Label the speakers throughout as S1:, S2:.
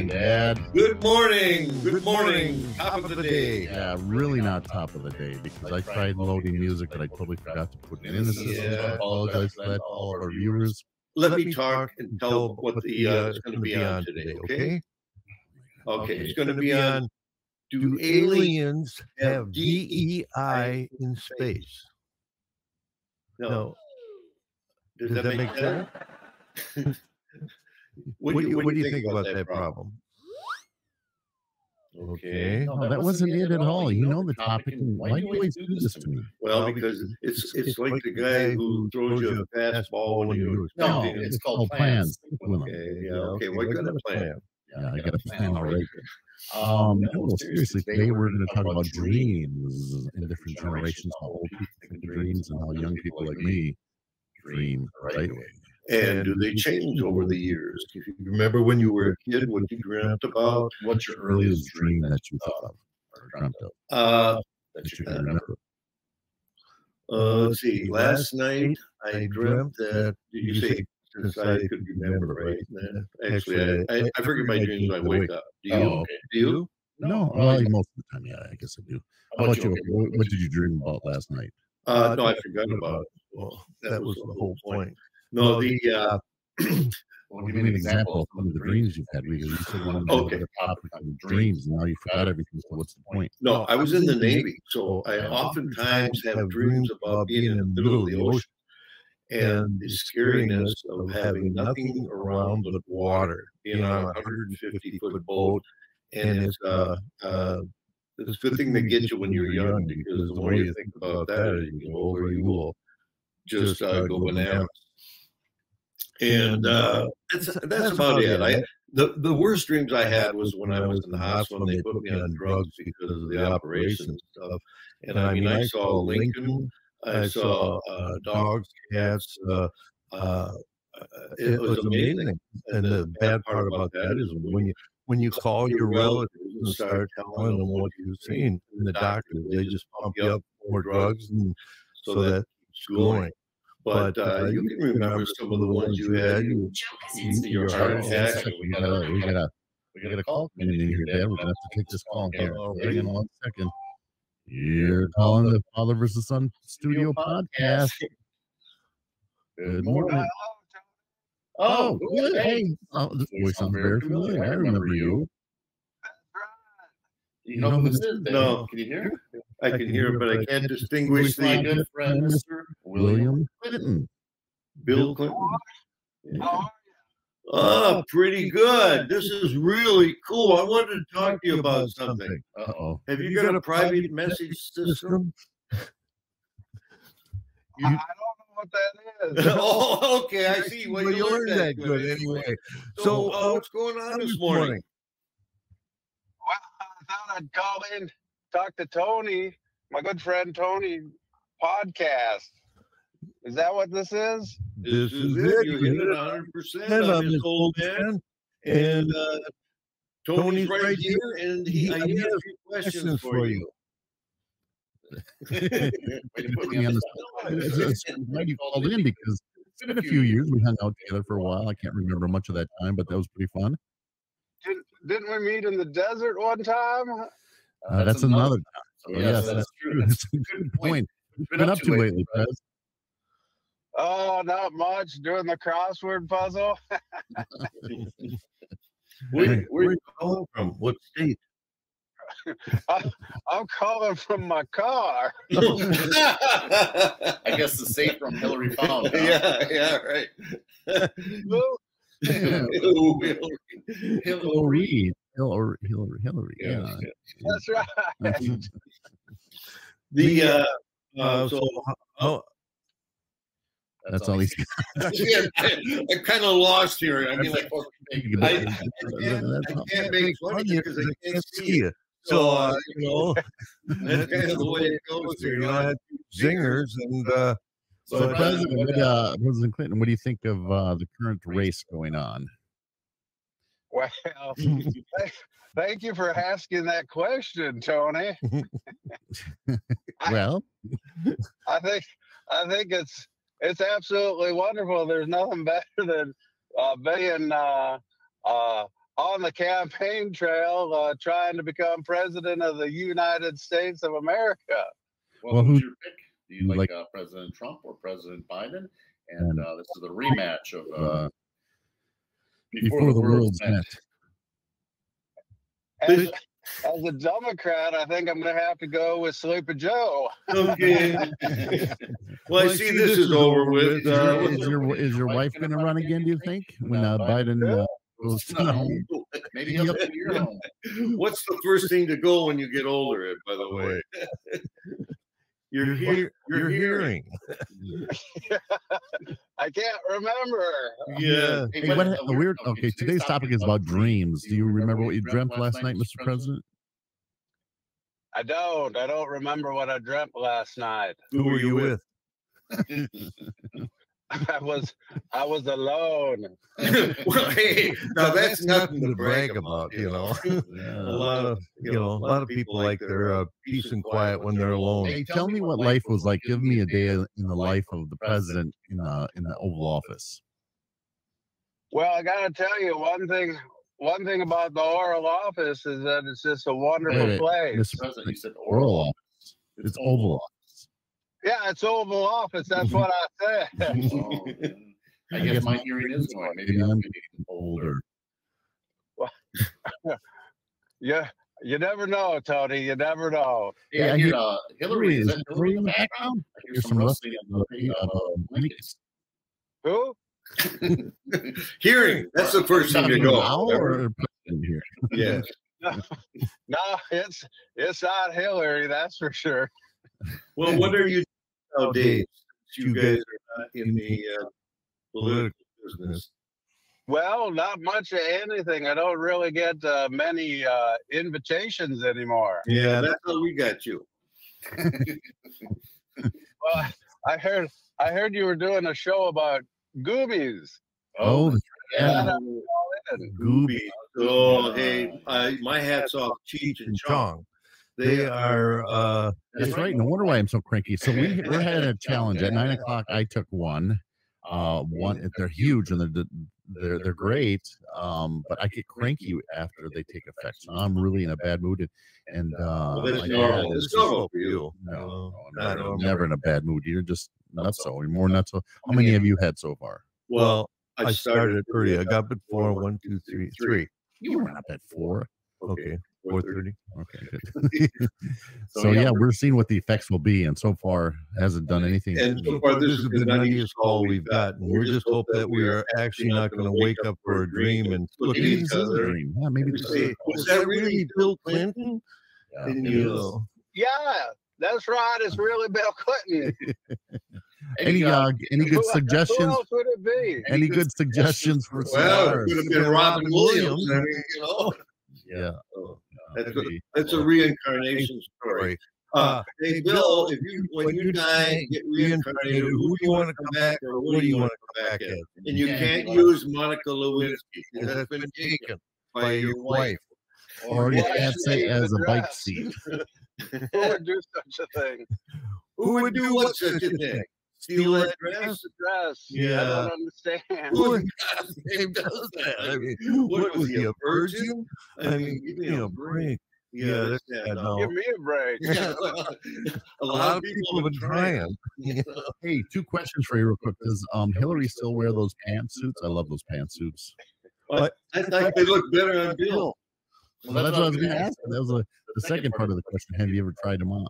S1: morning, Dad.
S2: Good morning. Good morning. Top of the day.
S1: Yeah, really not top of the day because I tried loading music, but I totally forgot to put it in the system. I apologize for that to all of our viewers.
S2: Let me talk and tell what is going to be on today, okay? Okay, it's going to be on, do aliens have DEI in space? No. Does that make sense?
S3: What do you think about that problem?
S2: Okay.
S1: No, that wasn't it at all. You know the topic. And why do you always do this to me?
S2: Well, because it's like the guy who throws you a fastball when you're expecting it.
S1: It's called plans.
S2: Okay, yeah, okay. Well, you got a plan.
S1: Yeah, I got a plan already. No, seriously, today we're going to talk about dreams in different generations, how old people think of dreams and how young people like me dream right away.
S2: And do they change over the years? If you remember when you were a kid, what you dreamt about?
S1: What's your earliest dream that you thought of or dreamt of? That you can remember.
S2: Let's see. Last night I dreamt that. Did you say since I could remember, right? Actually, I forget my dreams when I wake up. Do you?
S1: Okay.
S2: Do you?
S1: No, well, most of the time, yeah, I guess I do. How about you? What did you dream about last night?
S2: No, I forgot about it.
S3: Well, that was the whole point.
S2: No,
S1: well, give me an example of some of the dreams you've had. Because you said one of the topic of dreams, and now you forgot everything. So what's the point?
S2: No, I was in the Navy, so I oftentimes have dreams about being in the middle of the ocean and the scariness of having nothing around but water, being on a 150-foot boat, and it's a good thing they get you when you're young, because the more you think about that as you get older, you will just go bananas. And that's about it. The worst dreams I had was when I was in the hospital and they put me on drugs because of the operation and stuff. And I mean, I saw Lincoln, I saw dogs, cats. It was amazing. And the bad part about that is when you call your relatives and start telling them what you've seen, and the doctors, they just pump you up more drugs, and so that keeps going. But you can remember some of the ones you had. Your heart attack.
S1: We got a call coming in here, Dad. We're gonna have to take this call here. Hang on 1 second. You're calling the Father versus Son Studio Podcast. Good morning. Oh, good. Hey, this voice sounds very familiar. I remember you.
S2: You know who this is? No, can you hear? I can hear, but I can't distinguish
S1: My
S2: the
S1: good friend, Mr. William Clinton.
S2: Bill Clinton. Yeah. Oh, pretty good. This is really cool. I wanted to talk to you about something.
S1: Uh-oh.
S2: Have you got a private message system?
S3: I don't know what that is.
S2: Oh, okay. I see. Well, you learned that good anyway. So, what's going on this morning?
S3: Well, I thought I'd call in, talk to Tony, my good friend Tony, podcast. Is that what this is?
S2: This is it. You hit it 100% on this old man. And Tony's right here, and he has a few questions for you.
S1: It's glad you called in because it's been a few years. We hung out together for a while. I can't remember much of that time, but that was pretty fun.
S3: Didn't we meet in the desert one time?
S1: That's another time. So yes, that's true. That's a good point. What have you been up to lately, Prez?
S3: Oh, not much. Doing the crossword puzzle.
S2: Where are you calling from? What state?
S3: I'm calling from my car.
S4: I guess the safe from Hillary found. Huh?
S2: Yeah, right.
S1: Hillary. Hillary. Yeah.
S3: That's right.
S1: That's all he's got.
S2: I'm kind of lost here. I mean, like, I can't make fun of you because I can't see you. So, that's kind of the way it goes here. I had zingers. And
S1: so, President Clinton, what do you think of the current race going on?
S3: Well, thank you for asking that question, Tony.
S1: Well,
S3: I think it's absolutely wonderful. There's nothing better than being on the campaign trail trying to become president of the United States of America.
S4: Well, who's your pick? Do you like President Trump or President Biden? And this is the rematch of Before the World's Met.
S3: As a Democrat, I think I'm going to have to go with Sleepy Joe.
S2: Okay. Well, I see this is over with.
S1: Is your wife going to run again, do you think, when Biden goes to the home?
S4: Maybe he'll be your home.
S2: What's the first thing to go when you get older, by the way? Your hearing.
S3: I can't remember.
S2: Yeah.
S1: Okay, today's topic is about dreams. Do you remember what you dreamt last night, Mr. President?
S3: I don't remember what I dreamt last night.
S2: Who were you with?
S3: I was alone.
S2: Well, hey, now that's nothing to brag about, you know. A lot of people like their peace and quiet when they're alone.
S1: Hey, tell me what life was like. Give me a day in the life of the president in the Oval Office.
S3: Well, I got to tell you one thing. One thing about the Oval Office is that it's just a wonderful place.
S1: Mr. President, you said Oval Office. It's Oval Office.
S3: Yeah, it's Oval Office. That's what I said.
S4: I guess my hearing is going. Maybe I'm getting older.
S3: Well, yeah, you never know, Tony. You never know.
S4: Yeah, I hear Hillary. Is that Hillary in the background? I hear some rustling blankets.
S3: Who?
S2: Hearing. That's the first thing to go.
S1: Yes.
S3: No, it's not Hillary. That's for sure.
S2: Well, what are you doing nowadays? You guys are not in the political business.
S3: Well, not much of anything. I don't really get many invitations anymore.
S2: Yeah, that's how we got you.
S3: Well, I heard you were doing a show about gummies.
S1: Oh, yeah.
S2: Goobies. Oh, hey, my hat's off Cheech and Chong. They are.
S1: That's right. No wonder why I'm so cranky. So we had a challenge at 9 o'clock. I took one. They're huge and they're great. But I get cranky after they take effect. So I'm really in a bad mood. And
S2: that's normal. It's normal for you.
S1: No, never in a bad mood. You're just nuts. So you're more nuts. How many have you had so far?
S2: Well, I started early. I got up at 4. 1, 2, 3, 3.
S1: You were up at 4.
S2: Okay. 4:30.
S1: Okay, good. So yeah, we're seeing what the effects will be, and so far hasn't done anything.
S2: And so far, this is the 90th call we've gotten. We're just hope that we are actually not going to wake up for a dream and look at each other.
S1: Yeah, maybe
S2: say, was that really Bill Clinton?
S1: Yeah,
S3: yeah, that's right. It's really Bill Clinton.
S1: Any good suggestions?
S3: Who else would it be?
S1: Any good suggestions for
S2: stars? It could have been Robin Williams. I mean,
S1: Yeah.
S2: That's a reincarnation story. Hey, Bill, when you die, get reincarnated, who do you want to come back or what do you want to come back as? And you can't use Monica Lewinsky because that's been taken by your wife.
S1: Or you can't say as a bike seat.
S3: Who would do such a thing?
S2: Who would do what such a thing? Steal that dress?
S3: Yeah. I don't understand.
S2: Who does that? I mean, what was he, a virgin? I mean, give me a break. Yeah, that's sad. No.
S3: Give me a break.
S2: Yeah. A lot of people have been trying.
S1: Hey, 2 questions for you real quick. Does Hillary still wear those pantsuits? I love those pantsuits.
S2: I thought they look better on Bill.
S1: Well, that's what I was going to ask. That was the second part of the question. Have you ever tried them on?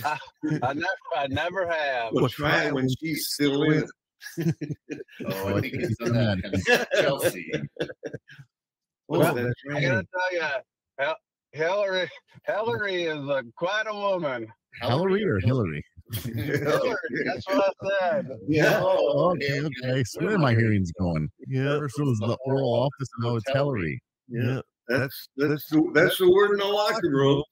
S3: I never have.
S2: Well, try it when she's still in.
S4: I think he's done that. Chelsea.
S3: Well, I gotta tell you, Hillary is quite a woman.
S1: Hillary or Hillary?
S3: Hillary, that's what I said.
S1: Yeah. Oh, okay. I swear my hearing's going.
S2: Yeah.
S1: First it was the Oral Office, now it's Hillary.
S2: Yeah. That's the word in the locker room.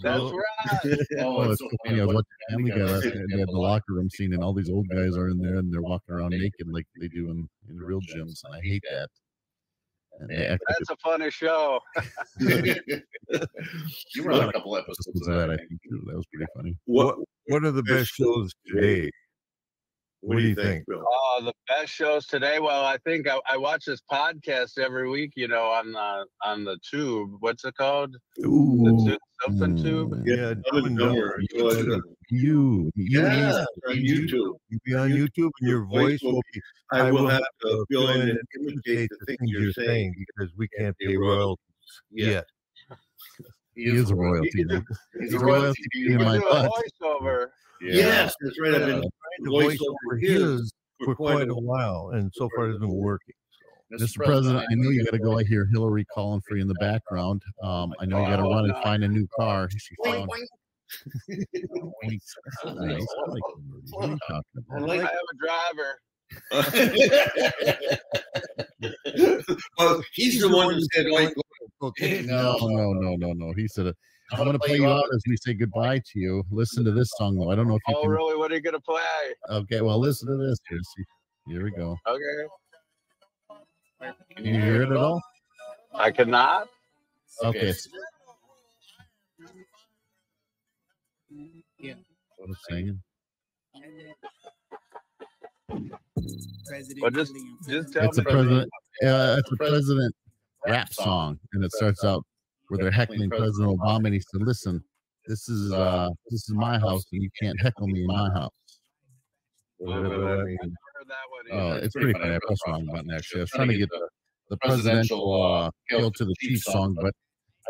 S3: That's right.
S1: It's so funny. I was watching Family Guy last night. They had the locker room scene, and all these old guys are in there, and they're walking around naked like they do in the real gyms. And I hate that.
S3: That's a funny show.
S4: You were on a couple episodes
S1: of that, I think, too. That was pretty funny.
S2: What are the best shows today? What do you think, Bill?
S3: Oh, the best shows today. Well, I think I watch this podcast every week. You know, on the tube. What's it called?
S2: Ooh.
S3: Something tube.
S2: Yeah, Dumb and Dumber.
S1: You,
S2: Yeah, on YouTube. You be on YouTube, and your voice will be. I will have to fill in and imitate the things you're saying because we can't pay royalties yet.
S1: He is a royalty.
S4: He's a royalty
S1: in my butt.
S3: Voiceover.
S2: Yes, that's right. I've been trying to voice over his for quite a while, and so far it's been working.
S1: Mr. President, I know you got to go. I hear Hillary calling for you in the background. I know you got to run and find a new car. She found. Nice. What are you talking about?
S3: I have a driver.
S2: Well, he's the one who said, like,
S1: no. He said, I'm going to play you out as we say goodbye to you. Listen to this song, though. I don't know if you can.
S3: Oh, really? What are you going to play?
S1: Okay, well, listen to this. Here we go.
S3: Okay.
S1: Can you hear it at all?
S3: I cannot.
S1: Okay. Yeah. What I'm singing.
S3: But just tell
S1: It's a president. It's a president rap song, and it starts out where they're heckling President Obama, and he said, "Listen, this is my house, and you can't heckle me in my house." It's pretty funny. I pressed the wrong button actually. I was trying to get the presidential Hail to the Chief song, but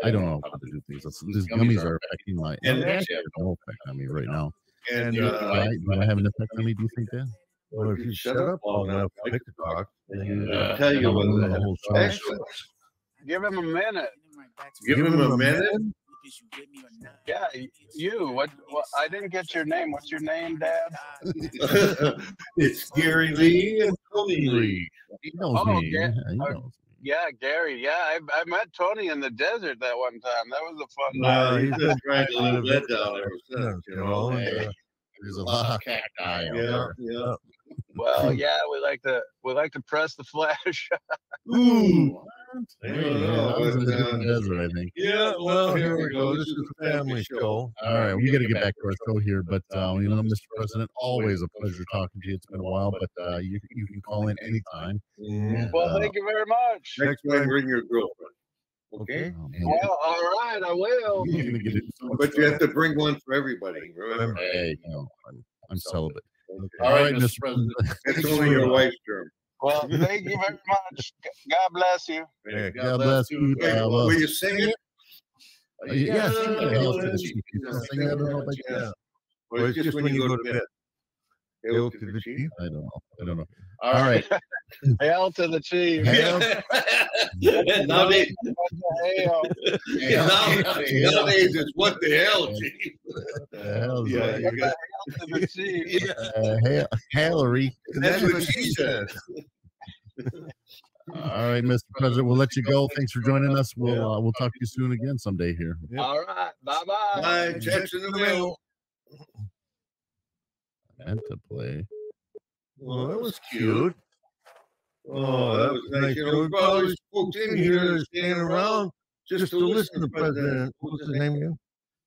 S1: I don't know how to do things. These gummies are affecting my. And actually, have no effect on me right now.
S2: And
S1: do I have an effect on me? Do you think that?
S2: well, if you shut up long enough, I could talk. I'll tell you what the whole song.
S3: Give him a minute.
S2: Give him a minute.
S3: Yeah, you. What? I didn't get your name. What's your name, Dad?
S2: It's Gary Lee and Tony Lee.
S1: He knows me.
S3: Yeah, Gary. Yeah, I met Tony in the desert that one time. That was a fun night.
S2: He's been trying to live that down ever since, you know.
S1: There's a lot of cacti out there.
S2: Yeah.
S3: Well, yeah, we like to press the flesh.
S2: Ooh.
S1: I was in the desert, I think.
S2: Yeah, well, here we go. This is a family show.
S1: All right, we got to get back to our show here, but Mr. President, always a pleasure talking to you. It's been a while, but you can call in anytime.
S3: Well, thank you very much.
S2: Next time, bring your girlfriend. Okay.
S3: Well, all right, I will.
S2: But you have to bring one for everybody. Remember?
S1: Hey, I'm celibate.
S2: Okay.
S1: All right, Mr. President.
S2: It's only your wife's term.
S3: Well, thank you very much. God bless you.
S2: Yeah,
S1: God bless you.
S2: Will you sing it?
S1: Yeah, sing that. Hail to the Chief. Sing that. I don't know if I can.
S2: Or it's just when you go to bed. Hail to the Chief?
S1: I don't know. All right.
S3: Hail to the Chief.
S2: Nowadays,
S3: Hail.
S2: nowadays it's what the hell, Chief?
S1: Yeah,
S2: you got
S3: Hail to the Chief.
S1: Hillary.
S2: that's what she said.
S1: All right, Mr. President, we'll let you go. Thanks for joining us. We'll talk to you soon again someday here.
S3: All right. Bye-bye.
S2: Bye. Checks in the mail.
S1: And to play.
S2: Well, that was cute. Oh, that was nice. You know, we've got all these folks in here standing around just to listen to President. What's his name again?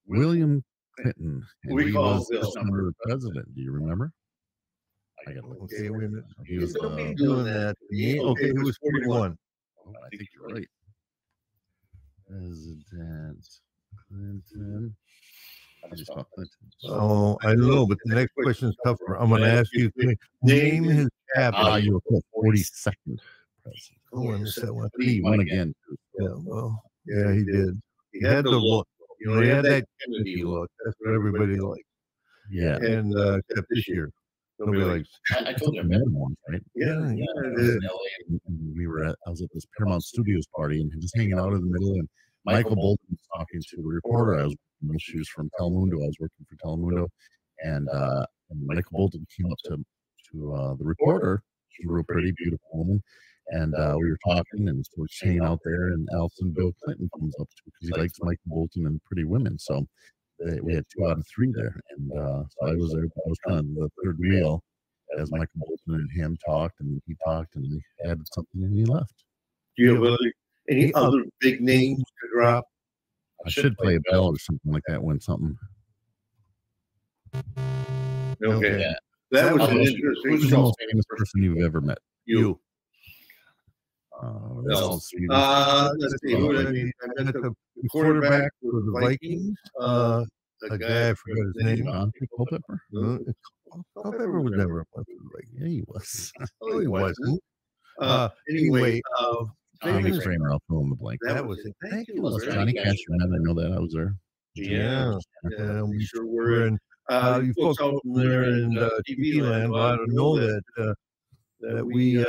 S1: William Clinton.
S2: We
S1: he
S2: call
S1: was
S2: Bill.
S1: December president. Do you remember? I got to look.
S2: Okay, wait a minute.
S1: He was.
S2: Don't be doing that to me. Okay, he was 41.
S1: I think you're right. President Clinton. I just call Clinton.
S2: Oh, I know, but the next question is tougher. I'm going to ask you, name his cabinet.
S1: You were 42nd president.
S2: Oh, I missed that one.
S1: He won again.
S2: Yeah, well, yeah, he did. He had the look. You know, he had that Kennedy look. That's what everybody liked.
S1: Yeah.
S2: And except this year, nobody likes.
S4: I told you,
S1: I met him once, right?
S2: Yeah,
S1: I was at this Paramount Studios party and just hanging out in the middle, and Michael Bolton was talking to the reporter. I was working, she was from Telemundo. I was working for Telemundo, and Michael Bolton came up to the reporter. She's a real pretty, beautiful woman, and we were talking, and so we're just hanging out there, and Alison Bill Clinton comes up to because he likes Michael Bolton and pretty women, so we had 2 out of 3 there, and so I was there. I was kind of the third wheel as Michael Bolton and him talked, and he talked, and he added something, and he left.
S2: Do you have any other big names to drop?
S1: I should play a bell or something like that when something.
S2: Okay. That was
S1: Who's
S2: an
S1: the
S2: interesting
S1: most famous person you've ever met?
S2: You.
S1: Let's
S2: Let's see. Who did I meet? I met the quarterback for the Vikings. The guy, I forgot his name.
S1: Culpepper?
S2: Culpepper was never a part of the Vikings.
S1: Yeah, he was.
S2: No, he wasn't. Anyway,
S1: Tommy Kramer, I'll fill in the blank.
S2: that was it. Thank you.
S1: That's Johnny Cash. I know that. I was there.
S2: Yeah, we sure were. And you folks out there in TV land ought to know that we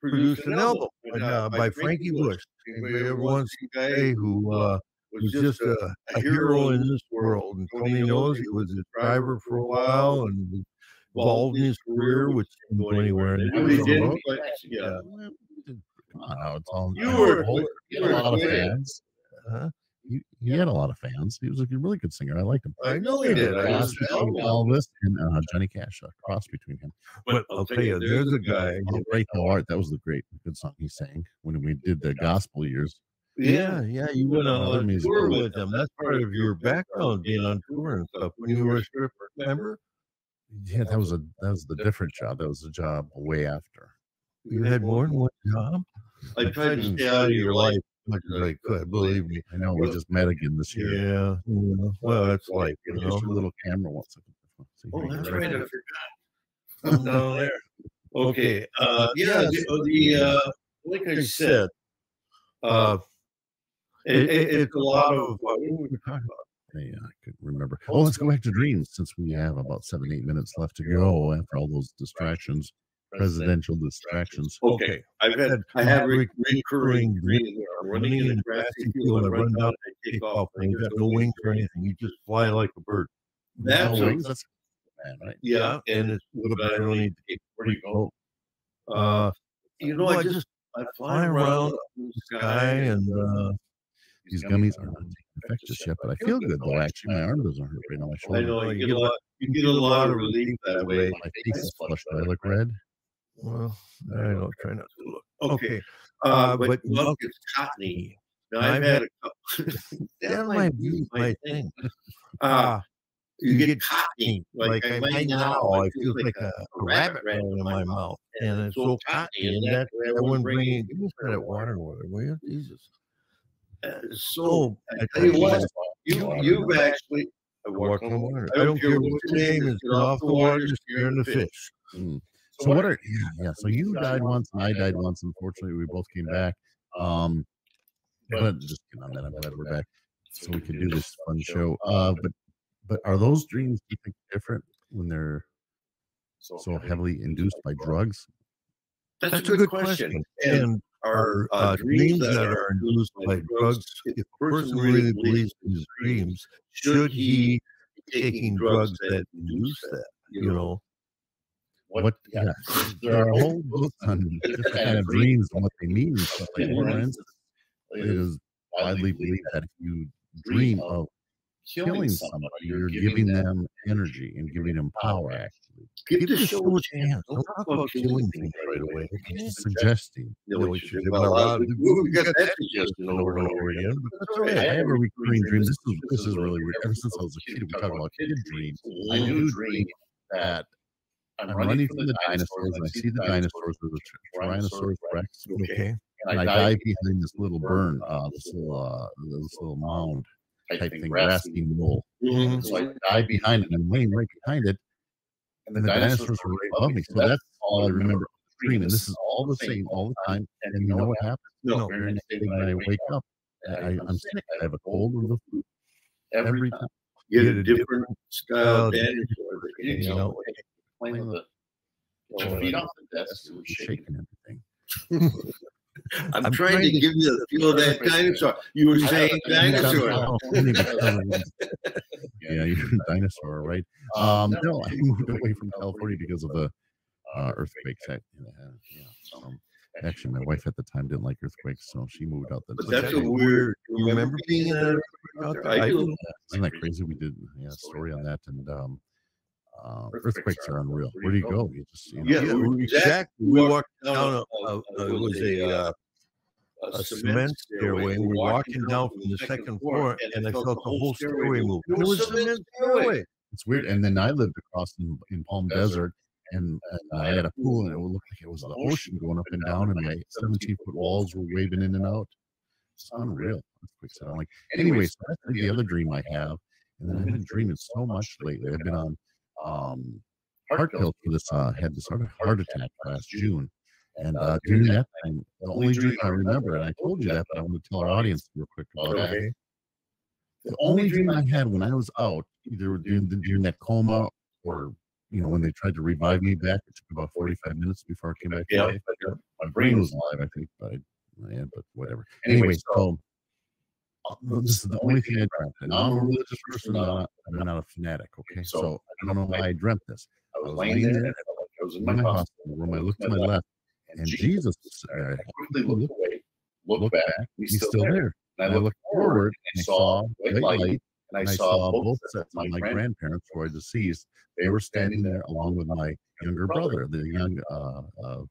S2: produced an album by Frankie Bush. Anybody ever want to see a guy who was just a hero in this world? And Tony knows he was a driver for a while and involved in his career, which didn't go anywhere. And
S4: He didn't, but
S2: yeah.
S1: Come on, now it's all.
S2: You were
S1: He had a lot of fans. He had a lot of fans. He was a really good singer. I liked him.
S2: I know he did.
S1: Cross between Elvis and Johnny Cash. A cross between him.
S2: But I'll tell you, there's a guy.
S1: Great No Art. That was the good song he sang when we did the gospel years.
S2: Yeah, you went on a tour with him. That's part of your background, being on tour and stuff. When you were a stripper, remember?
S1: Yeah, that was the different job. That was a job way after.
S2: You had more than one job. I tried to stay out of your life as much as I could. Believe me.
S1: I know we just met again this year.
S2: Yeah. Well, that's like
S1: Just a little camera once.
S2: Oh, that's right. I forgot. Down there. Okay. The like I said, it's a lot of what were we talking about?
S1: Yeah, I couldn't remember. Oh, let's go back to dreams since we have about 7-8 minutes left to go after all those distractions, presidential distractions.
S2: Okay, I have recurring dreams. I'm running in a grassy field. I run down. I take off. I got no wings or anything. You just fly like a bird.
S1: That's wings. That's man, right?
S2: Yeah, and it's but I don't need to take.
S4: Where do you go?
S2: I fly around the sky and.
S1: These gummies are not infectious yet, but I feel good though. Actually, my arm doesn't hurt right now. My shoulder.
S2: I know you get a lot of relief that way.
S1: My face is flushed. Do I look red?
S2: Well, I don't try not to look. Okay, but milk is cottony. Now I've had a couple. That might be my thing. You get cottony. Like right now, I feel like a rabbit ran in my mouth, and it's so cottony, and that wouldn't bring in. Give me some of that water, will you? Jesus. So I tell you what, you've actually walked on water. I don't care what your name is. Get off the water, just scaring the fish.
S1: So what are So you died once, and I died once. Unfortunately, we both came back. But just on that, I'm glad we're back, so we can do this fun show. But are those dreams, do you think, different when they're so heavily induced by drugs?
S2: That's a good question. And are dreams that are induced by drugs, if a person really believes in his dreams, should he be taking drugs that induce that? You know?
S1: Yeah. There are a whole book on different kind of dreams and what they mean. And stuff like that. For instance, it is widely believed that if you dream of killing somebody, you're giving them energy and giving them power, actually.
S2: Give the show a chance. Don't talk about killing things right away.
S1: Just suggesting.
S2: We should have a lot of we got that suggestion over and over again. But that's all right.
S1: I have a recurring dream. This is really weird. Ever since I was a kid, we talk about kid dreams. I do dream that I'm running from the dinosaurs, and I see the dinosaurs with a Tyrannosaurus Rex.
S2: Okay.
S1: And I dive behind this little burn, this little mound type thing, grassy knoll. So I dive behind it, and I'm laying right behind it, and the dinosaurs are right above me. So that's all I remember of the dream. And this is all the same all the time. And you know what happens?
S2: No.
S1: Very next day when I wake up, I'm sick. I have a cold or the flu every time.
S2: You get a different style dinosaur.
S4: You know, playing the feet off the desk,
S1: shaking everything.
S2: I'm trying to give you the feel of that dinosaur. You were saying dinosaur.
S1: Yeah, you're a dinosaur, right? No, I moved away from California because of the earthquakes. Actually, my wife at the time didn't like earthquakes, so she moved out.
S2: But that's a weird. You remember being in an earthquake out there? I do.
S1: Isn't that crazy? We did a story on that, and earthquakes are unreal. Where do you go? You just
S2: exactly. We walked down. It was a cement stairway. We're walking down from the second floor, and I felt the whole stairway move. It was a cement stairway.
S1: It's weird. And then I lived across in Palm Desert, and I had a pool, and it would look like it was the ocean going up and down, and my 17-foot walls were waving in and out. It's unreal. That's quick set. I'm like, anyway, so that's the other dream I have. And then I've been dreaming so much lately. I've been on heart pills for this. Had this heart attack last June, and during that time, the only dream I remember, and I told you that, but I want to tell our audience real quick about that. The only dream I had when I was out, either during that coma or when they tried to revive me back, it took about 45 minutes before I came back to life. My brain was alive, I think, but whatever. Anyway, so this is the only thing I dreamt. And I'm a religious person, I'm not a fanatic, okay? So I don't know why I dreamt this. I was laying there, and I was in my hospital room. I looked to my left, and Jesus was there. I quickly looked away, looked back, he's still there. And I looked forward, and I saw white light, and I saw both sets of my grandparents who are deceased. They were standing there along with my younger brother, the young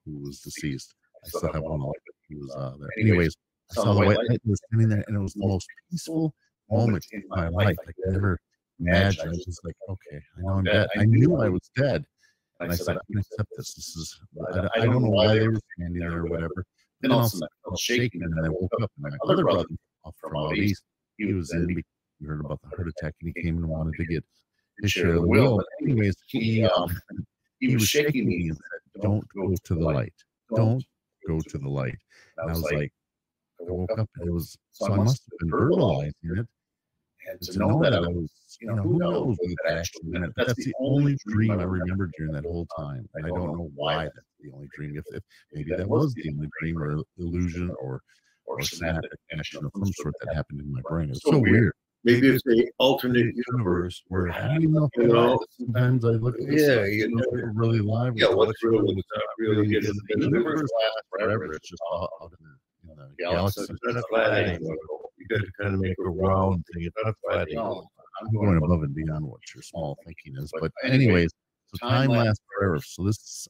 S1: who was deceased. I still have one, he was there. Anyways, I saw the white light was standing there, and it was the most peaceful moment in my life. I could never imagine. I was just like, okay, I know I'm dead. I knew I was dead. And I said, I can accept this. This is, I don't know why they were standing there or whatever. Then all of a sudden I felt shaking, and then I woke up, and my other brother from out east, he was in, we heard about the heart attack, and he came and wanted to get his share of the will. But anyways, he was shaking me and said, don't go to the light. Don't go to the light. And I was like, I woke up, and it was, so I must have been verbalizing it. And to know that I was, who knows what that actually meant. But that's the only dream I remember during that whole time. And I don't know why that's the only dream. If maybe that was the only dream or illusion or synaptic connection of some sort that happened in my brain. It's so weird.
S2: Maybe it's an alternate universe
S1: where I don't even know. Sometimes I look at this. We're really live.
S2: Yeah, what's real? What's not real?
S1: The universe lasts forever. It's just out in the galaxy.
S2: It's not flat anymore. You got to kind of make a round thing. It's not flat anymore.
S1: I'm going above and beyond what your small thinking is. But anyways, so time lasts forever. So this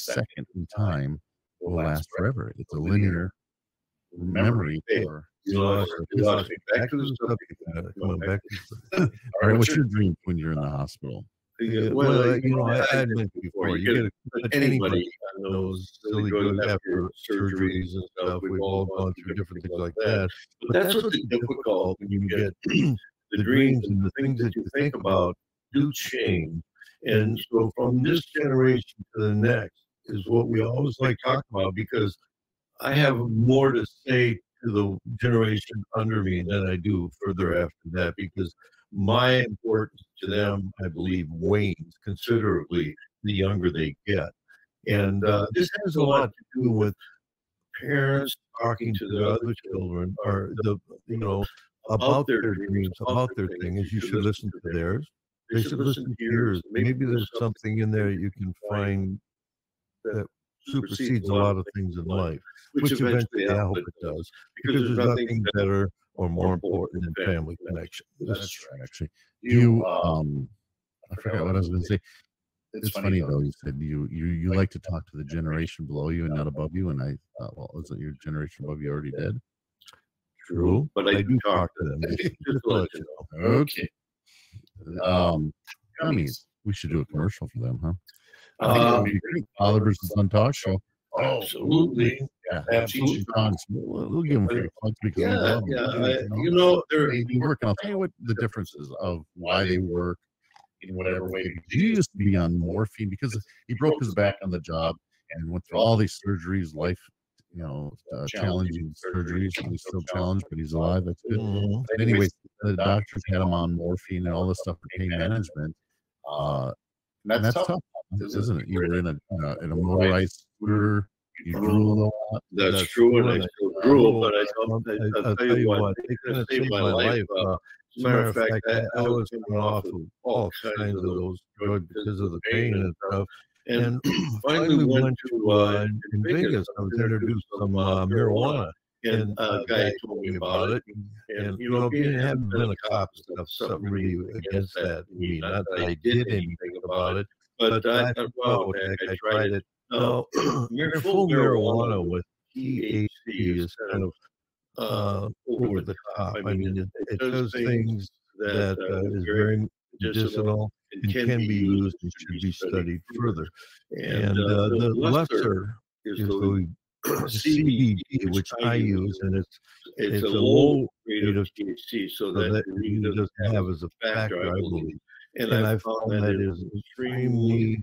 S1: second in time will last forever. It's a linear memory.
S2: Back to the subject. Coming back to
S1: all right, what's your dream when you're in the hospital?
S2: Well, I mentioned before, you get anybody on those silly drugs after surgeries and stuff. We've all gone through different things like that. But that's what's difficult when you get the dreams and the things that you think about do change. And so from this generation to the next is what we always like to talk about, because I have more to say to the generation under me than I do further after that, because my importance to them, I believe, wanes considerably the younger they get. And this has a lot to do with parents talking to their other children, or about their dreams, about their things. You should listen to theirs. They should listen to yours. Maybe there's something in there you can find that supersedes a lot of things in life, which eventually I hope it does, because there's nothing better or more important than family connection.
S1: That's right, actually. You, I forgot what I was going to say. It's funny though. You said you like to talk to the generation below you and not above you, and I thought, well, isn't your generation above you already dead?
S2: True, but I do talk to them. Just to let you know.
S1: Okay. Gummies. We should do a commercial for them, huh?
S2: I think
S1: it'd be great. Father versus Son talk show.
S2: Absolutely.
S1: Yeah, absolutely. We'll give them free plugs because we love them. They work. I'll tell you what the difference is of why they work in whatever way. He used to be on morphine because he broke his back on the job and went through all these surgeries, life, challenging surgeries. And he's still challenged, but he's alive. That's good.
S2: Mm-hmm.
S1: But anyways, the doctors had him on morphine and all this stuff for pain management. And that's tough, isn't it? You were in a motorized scooter. You drool a lot.
S2: That's true, and I still drool, but I'll tell you what, it kind of saved my life. As a matter of fact, I was coming off of all kinds of those drugs because of the pain and stuff. And finally went to in Vegas. I was introduced to some marijuana, and a guy told me about it. And being having been a cop and stuff, something really against that. Not that I did anything about it, but I thought, wow, heck, I tried it. Now, full marijuana with THC is kind of over the top. I mean, it does things that is very medicinal. and can be used and should be studied further. And the lesser is the CBD, which I use, and it's a low rate of THC, so that really doesn't have as a factor, I believe. And I found that is extremely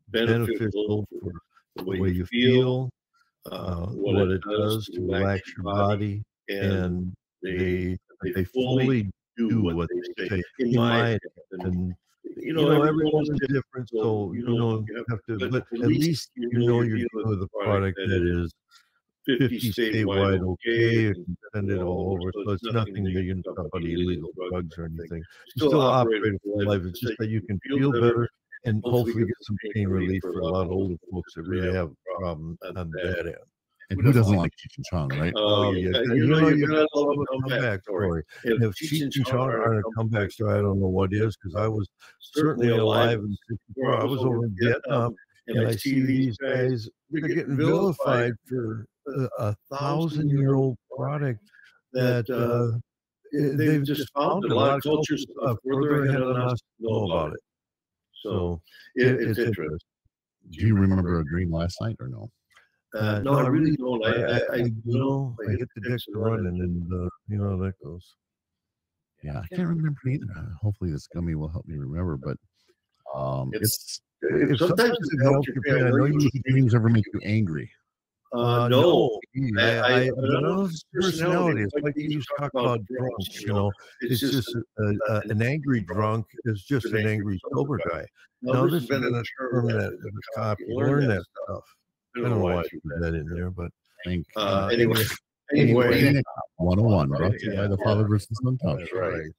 S2: beneficial for the way you feel, what it does to relax your body, and they fully do what they say, in my opinion. And everyone's different, so you have to, but at least you're dealing with a product that is 50 statewide okay, and send it all over. So it's nothing that you're not about illegal drugs or anything. You still operate a full life. It's just that you can feel better and hopefully get some pain relief for a lot of older folks that really have a problem on that end.
S1: And who doesn't like Cheech and Chong, right?
S2: Oh, yeah. You're going to love a comeback story. And if Cheech and Chong aren't a comeback story, I don't know what is, because I was certainly alive in '64. I was over in Vietnam, and I see these guys, they're getting vilified for a 1,000-year-old product that they've just found. A lot of cultures further ahead of us know about it. So it's interesting.
S1: Do you remember a dream last night or no?
S2: No, I really don't. I hit the decks to run, and then how that goes.
S1: Yeah, I can't remember either. Hopefully, this gummy will help me remember. But
S2: it's sometimes it helps your pain.
S1: I know you dreams ever make you angry.
S2: No, I know this personality. It's like you talk about drunks. It's just an angry drunk is just an angry sober guy. Now, this has been a term that the cop learned that stuff. I don't know why I put that in there, but anyway,
S1: 101 brought to you by the Father versus Son Talk.
S2: That's right.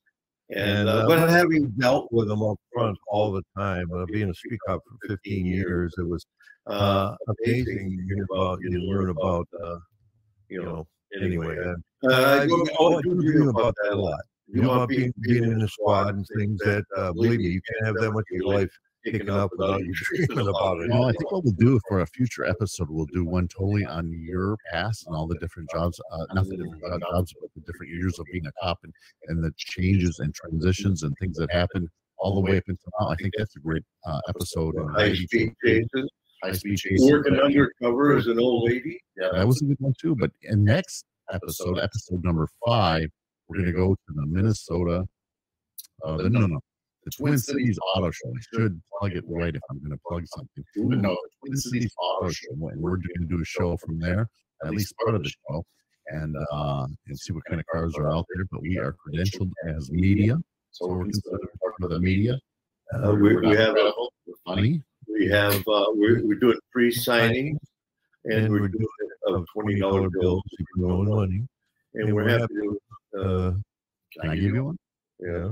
S2: And but having dealt with them up front all the time, being a street cop for 15 years, it was amazing you learn about anyway. I do dream about that a lot. About being in the squad and things that believe me, you can't have that much of your life taken up without you dreaming about it.
S1: Well, I think what we'll do for a future episode, we'll do one totally on your past and all the different jobs, not the different jobs, but the different years of being a cop and the changes and transitions and things that happened all the way up until now. I think that's a great episode.
S2: High-speed chases.
S1: High-speed chases.
S2: Working undercover as an old lady.
S1: Yeah, that was a good one too. But in next episode number 5, we're going to go to the Minnesota. The Twin Cities Auto Show. I should plug it right if I'm going to plug something. But no, the Twin Cities Auto Show. And we're going to do a show from there, at least part of the show, and see what kind of cars are out there. But we are credentialed as media, so we're considered part of the media.
S2: We have
S1: funny.
S2: We have we're doing pre-signing, and we're doing it of $20 bills if you own money, and we're happy to.
S1: Can I give you one?
S2: Yeah.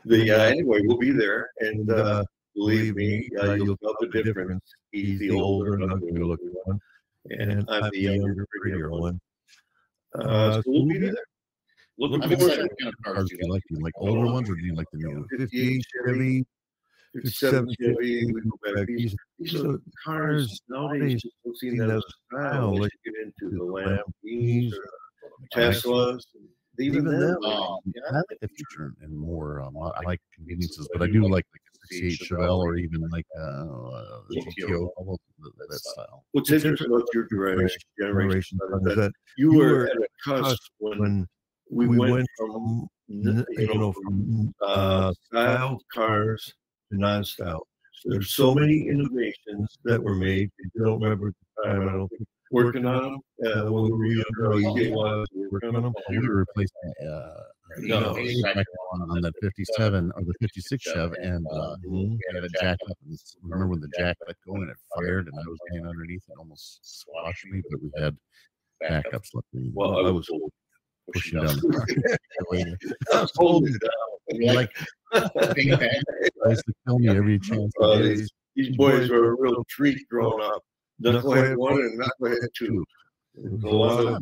S2: Anyway, we'll be there, and believe me, you'll tell the difference. He's the older and uglier looking one, and I'm the younger, prettier one. So we'll be there. Looking forward to
S1: what kind of cars do you like? Do you like older ones, or do you like the new
S2: 58 Chevy, 57 Chevy. We go back. These are cars nowadays. We've seen that style. Let's get into the Lamborghinis, Teslas. Even them.
S1: I like the future and more. I like conveniences, but I do like the 68 Chevelle or even like the GTO, that style.
S2: What's interesting about your generation is that you were at a cusp when we went from styled cars to non-styled. There's so many innovations that were made. You don't remember at the time, I don't think. Working on them when we were younger. Working on them.
S1: We replaced on that 57 or the 56 Chev, and we had a jack up. Remember when the jack let go and it fired, and I was laying underneath it, almost squashed me, but we had backups. Luckily,
S2: well, I was
S1: pushing down the car.
S2: I was holding it down.
S1: Like, I used to kill me every chance.
S2: These boys were a real treat growing up. Knucklehead 1 and Knucklehead 2. A lot of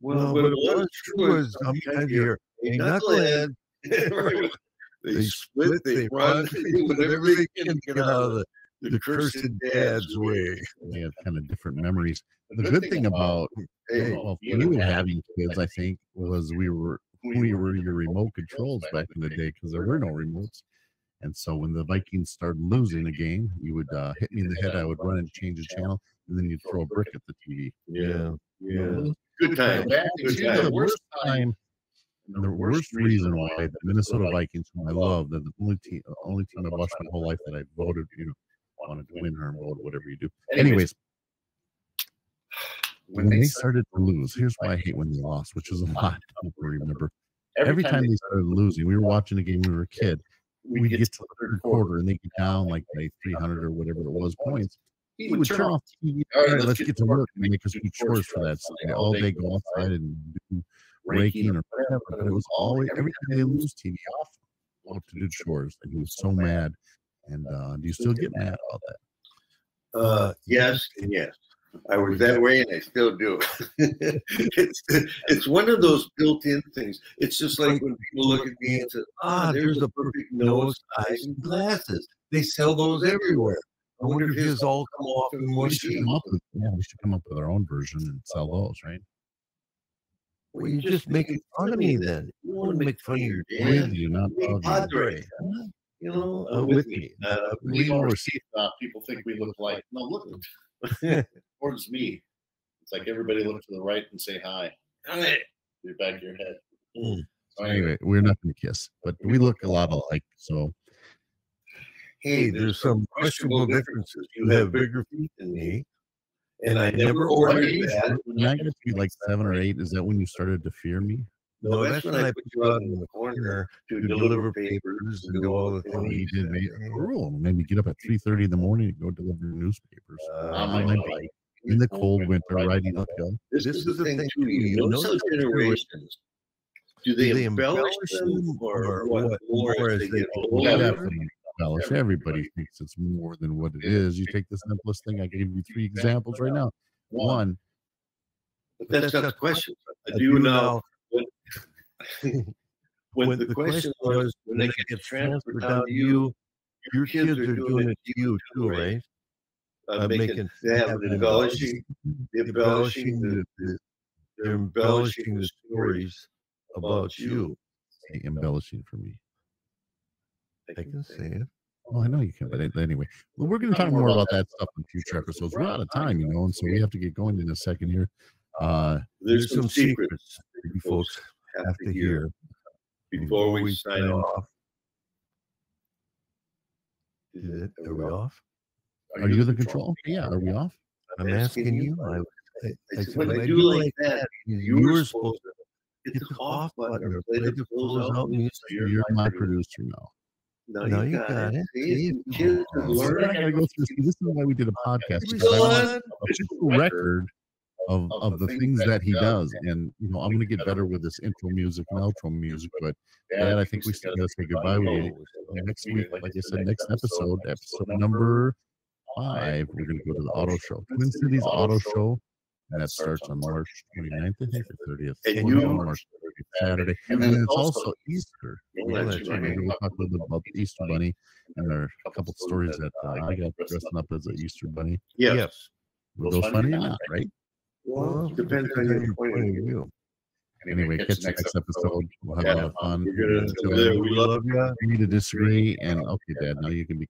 S2: well, what it was true is I'm kind of here. A knucklehead, they split, they run, whatever they can get out of the cursed dad's way.
S1: They have kind of different memories. The good thing about you having kids, I think, was we were your remote controls back in the day, because there were no remotes. And so when the Vikings started losing a game, you would hit me in the head. I would run and change the channel, and then you'd throw a brick at the TV.
S2: Yeah.
S4: Good time.
S1: The worst time, and the worst reason why the Minnesota Vikings, whom I love, they're the only team I've watched my whole life that I voted, wanted to win or vote, whatever you do. Anyways, when they started to lose, here's why I hate when they lost, which is a lot. I don't remember. Every time they started losing, we were watching a game when we were a kid. We'd get to the third quarter and they get down like by 300 or whatever it was points. He would turn off TV. All right, let's get to work and make us do chores for that. So all day go outside and do raking or whatever. But it was always, every time they lose, TV off to do chores. And he was so mad. And do you still get mad about that?
S2: Yes and yes. I was that way, and I still do. It's one of those built-in things. It's just like when people look at me and say, there's a perfect nose, eyes, and glasses. They sell those everywhere. I wonder if his all come off in one sheet.
S1: We should come up with our own version and sell those, right?
S2: Well, you're just making fun of me then. You want to make fun of your dad.
S1: You're not
S2: Padre. With me.
S4: We oversee people think we look like, no, look towards me. It's like everybody look to the right and say hi. Hi. Your back of your head.
S1: So anyway, we're not going to kiss, but we look a lot alike. So,
S2: hey, there's some questionable differences. You have bigger feet than me, and I never ordered that.
S1: When I get to be like 7 or 8, is that when you started to fear me?
S2: No, that's when I put you out in the corner to deliver papers and do all the things.
S1: You did make a rule. Made me get up at 3:30 in the morning to go deliver newspapers on my bike in the cold winter, riding uphill.
S2: This is the thing too. You know, some generations, do they embellish them or what? More as they get older?
S1: Definitely embellish. Everybody thinks it's more than what it is. You take the simplest thing. I gave you 3 examples right now. One,
S2: but that's not the question. I do now. When the question was, when they get transferred down to you, your kids are doing it to you too, right? They have an embellishing, they're embellishing the stories about you.
S1: Say embellishing for me.
S2: I can say it.
S1: Oh, I know you can, but anyway, well, we're going to talk more about that stuff in future episodes. We're out of time, and so we have to get going in a second here.
S2: There's some secrets you folks have to hear before we sign off. Are we off?
S1: Are you the control? Yeah, are we off?
S2: I'm asking you. When I do like that, you're supposed to hit the off button or play the close out music.
S1: You're my producer now.
S2: No, you got it. See, kids are learning.
S1: I gotta go through. This is why we did a podcast. Because I want a record of the things that he does, and I'm going to get better with this intro music and outro music. But Dad, I think we still got to say goodbye. Next week, like I said, next episode number 5, we're going to go to the auto show, Twin Cities Auto Show, and that starts on March 29th, I think, or 30th.
S2: And
S1: March 30th, Saturday, and then it's also Easter. We'll talk a little bit about the Easter Bunny, and there are a couple of stories that I got dressing up as an Easter Bunny.
S2: Yes.
S1: Were those funny or not? Right?
S2: Well, depends on your point of view.
S1: Anyway, catch the next episode. We'll have a lot of fun.
S2: We love you.
S1: We need to disagree. And okay, Dad, now you can be